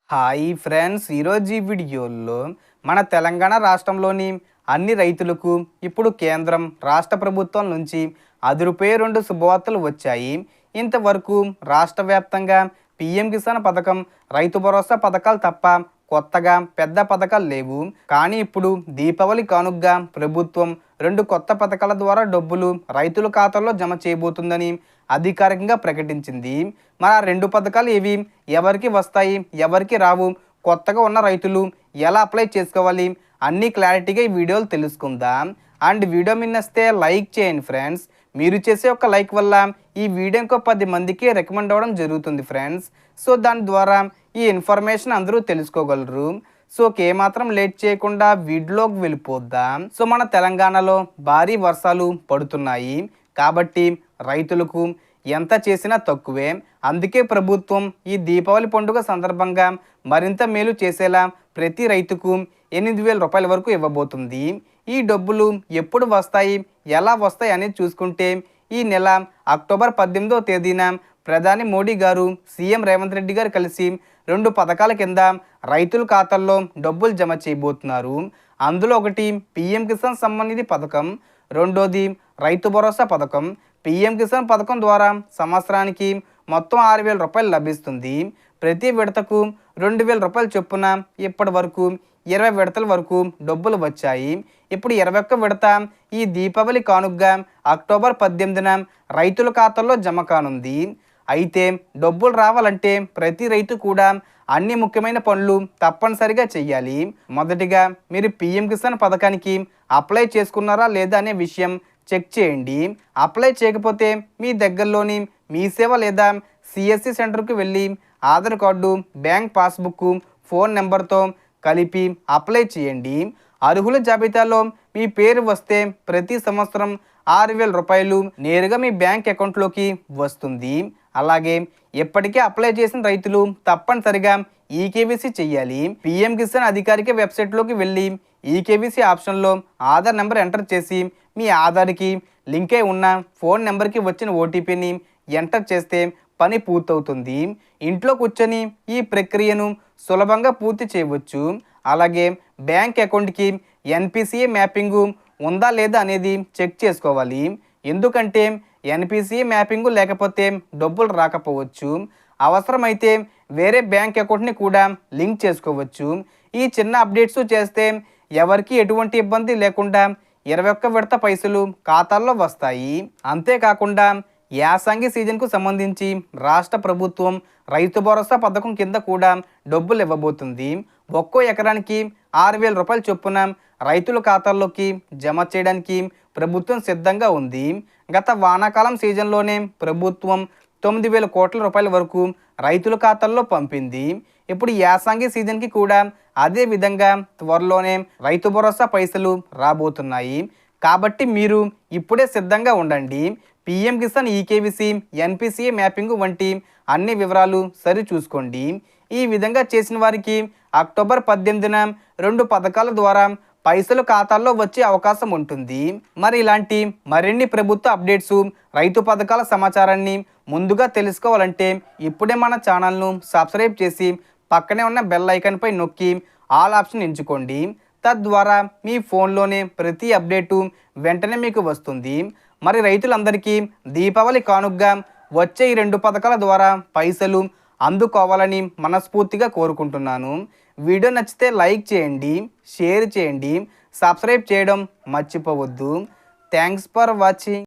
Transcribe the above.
Hi friends, ఈరోజు ఈ వీడియోలో మన తెలంగాణ రాష్ట్రంలోని అన్ని రైతులకు ఇప్పుడు కేంద్రం రాష్ట్ర ప్రభుత్వం నుంచి అదిరిపోయే రెండు శుభవార్తలు వచ్చాయి. ఇంతవరకు రాష్ట్ర వ్యాప్తంగా పీఎం కిసాన్ పథకం, రైతు భరోసా పథకాలు తప్ప కొత్తగా పెద్ద పథకాలు లేవు. కానీ ఇప్పుడు దీపావళి కానుగ్గా ప్రభుత్వం రెండు కొత్త పథకాల ద్వారా డబ్బులు రైతుల ఖాతాల్లో జమ చేయబోతుందని అధికారికంగా ప్రకటించింది. మరి ఆ రెండు పథకాలు ఏవి, ఎవరికి వస్తాయి, ఎవరికి రావు, కొత్తగా ఉన్న రైతులు ఎలా అప్లై చేసుకోవాలి, అన్నీ క్లారిటీగా ఈ వీడియోలు తెలుసుకుందాం. అండ్ వీడియో మిన్నస్తే లైక్ చేయండి ఫ్రెండ్స్. మీరు చేసే ఒక లైక్ వల్ల ఈ వీడియో ఇంకో 10 మందికి రికమెండ్ అవ్వడం జరుగుతుంది ఫ్రెండ్స్. సో దాని ద్వారా ఈ ఇన్ఫర్మేషన్ అందరూ తెలుసుకోగలరు. సో ఏమాత్రం లేట్ చేయకుండా వీడియోలోకి వెళ్ళిపోద్దాం. సో మన తెలంగాణలో భారీ వర్షాలు పడుతున్నాయి కాబట్టి రైతులకు ఎంత చేసినా తక్కువే. అందుకే ప్రభుత్వం ఈ దీపావళి పండుగ సందర్భంగా మరింత మేలు చేసేలా ప్రతి రైతుకు 8,000 రూపాయల వరకు ఇవ్వబోతుంది. ఈ డబ్బులు ఎప్పుడు వస్తాయి, ఎలా వస్తాయి అనేది చూసుకుంటే ఈ నెల అక్టోబర్ 18వ తేదీన ప్రధాని మోడీ గారు సీఎం రేవంత్ రెడ్డి గారు కలిసి రెండు పథకాల కింద రైతుల ఖాతాల్లో డబ్బులు జమ చేయబోతున్నారు. అందులో ఒకటి పీఎం కిసాన్ సమ్మాన్ నిధి పథకం, రెండోది రైతు భరోసా పథకం. పీఎం కిసాన్ పథకం ద్వారా సంవత్సరానికి మొత్తం 6,000 రూపాయలు లభిస్తుంది. ప్రతి విడతకు 2,000 రూపాయలు చొప్పున ఇప్పటి వరకు 20 విడతల వరకు డబ్బులు వచ్చాయి. ఇప్పుడు 21వ విడత ఈ దీపావళి కానుగ్గా అక్టోబర్ 18న రైతుల ఖాతాల్లో జమ కానుంది. అయితే డబ్బులు రావాలంటే ప్రతి రైతు కూడా అన్ని ముఖ్యమైన పనులు తప్పనిసరిగా చెయ్యాలి. మొదటిగా మీరు పీఎం కిసాన్ పథకానికి అప్లై చేసుకున్నారా లేదా అనే విషయం చెక్ చేయండి. అప్లై చేయకపోతే మీ దగ్గరలోని మీ సేవ లేదా సిఎస్సి సెంటర్కు వెళ్ళి Aadhaar card, bank passbook, phone నెంబర్తో కలిపి అప్లై చేయండి. అర్హుల జాబితాలో మీ పేరు వస్తే ప్రతి సంవత్సరం 6,000 రూపాయలు నేరుగా మీ బ్యాంక్ అకౌంట్లోకి వస్తుంది. అలాగే ఎప్పటికే అప్లై చేసిన రైతులు తప్పనిసరిగా ఈకేవీసీ చెయ్యాలి. పీఎం కిసాన్ అధికారిక వెబ్సైట్లోకి వెళ్ళి ఈకేవీసీ ఆప్షన్లో ఆధార్ నెంబర్ ఎంటర్ చేసి మీ ఆధార్కి లింక్ అయి ఉన్న ఫోన్ నెంబర్కి వచ్చిన ఓటీపీని ఎంటర్ చేస్తే పని పూర్తవుతుంది. ఇంట్లో కూర్చొని ఈ ప్రక్రియను సులభంగా పూర్తి చేయవచ్చు. అలాగే బ్యాంక్ అకౌంట్కి ఎన్పిసిఐ మ్యాపింగు ఉందా లేదా అనేది చెక్ చేసుకోవాలి. ఎందుకంటే ఎన్పిసిఐ మ్యాపింగు లేకపోతే డబ్బులు రాకపోవచ్చు. అవసరమైతే వేరే బ్యాంక్ అకౌంట్ని కూడా లింక్ చేసుకోవచ్చు. ఈ చిన్న అప్డేట్స్ చేస్తే ఎవరికి ఎటువంటి ఇబ్బంది లేకుండా 21 విడత పైసలు ఖాతాల్లో వస్తాయి. అంతేకాకుండా యాసంగి సీజన్కు సంబంధించి రాష్ట్ర ప్రభుత్వం రైతు భరోసా పథకం కింద కూడా డబ్బులు ఇవ్వబోతుంది. ఒక్కో ఎకరానికి 6,000 రూపాయల చొప్పున రైతుల ఖాతాల్లోకి జమ చేయడానికి ప్రభుత్వం సిద్ధంగా ఉంది. గత వానాకాలం సీజన్లోనే ప్రభుత్వం 9,000 కోట్ల రూపాయల వరకు రైతుల ఖాతాల్లో పంపింది. ఇప్పుడు యాసంగి సీజన్కి కూడా అదే విధంగా త్వరలోనే రైతు భరోసా పైసలు రాబోతున్నాయి. కాబట్టి మీరు ఇప్పుడే సిద్ధంగా ఉండండి. పీఎం కిసాన్ ఈకేవీసీ, ఎన్పిసిఐ మ్యాపింగ్ వంటి అన్ని వివరాలు సరి చూసుకోండి. ఈ విధంగా చేసిన వారికి అక్టోబర్ 18న రెండు పథకాల ద్వారా పైసలు ఖాతాల్లో వచ్చే అవకాశం ఉంటుంది. మరి ఇలాంటి మరిన్ని ప్రభుత్వ అప్డేట్స్, రైతు పథకాల సమాచారాన్ని ముందుగా తెలుసుకోవాలంటే ఇప్పుడే మన ఛానల్ను సబ్స్క్రైబ్ చేసి పక్కనే ఉన్న బెల్ ఐకాన్పై నొక్కి ఆల్ ఆప్షన్ ఎంచుకోండి. తద్వారా మీ ఫోన్లోనే ప్రతి అప్డేటు వెంటనే మీకు వస్తుంది. మరి రైతులందరికీ దీపావళి కానుగ్గా వచ్చే ఈ రెండు పథకాల ద్వారా పైసలు అందుకోవాలని మనస్ఫూర్తిగా కోరుకుంటున్నాను. వీడియో నచ్చితే లైక్ చేయండి, షేర్ చేయండి, సబ్స్క్రైబ్ చేయడం మర్చిపోవద్దు. Thanks for watching.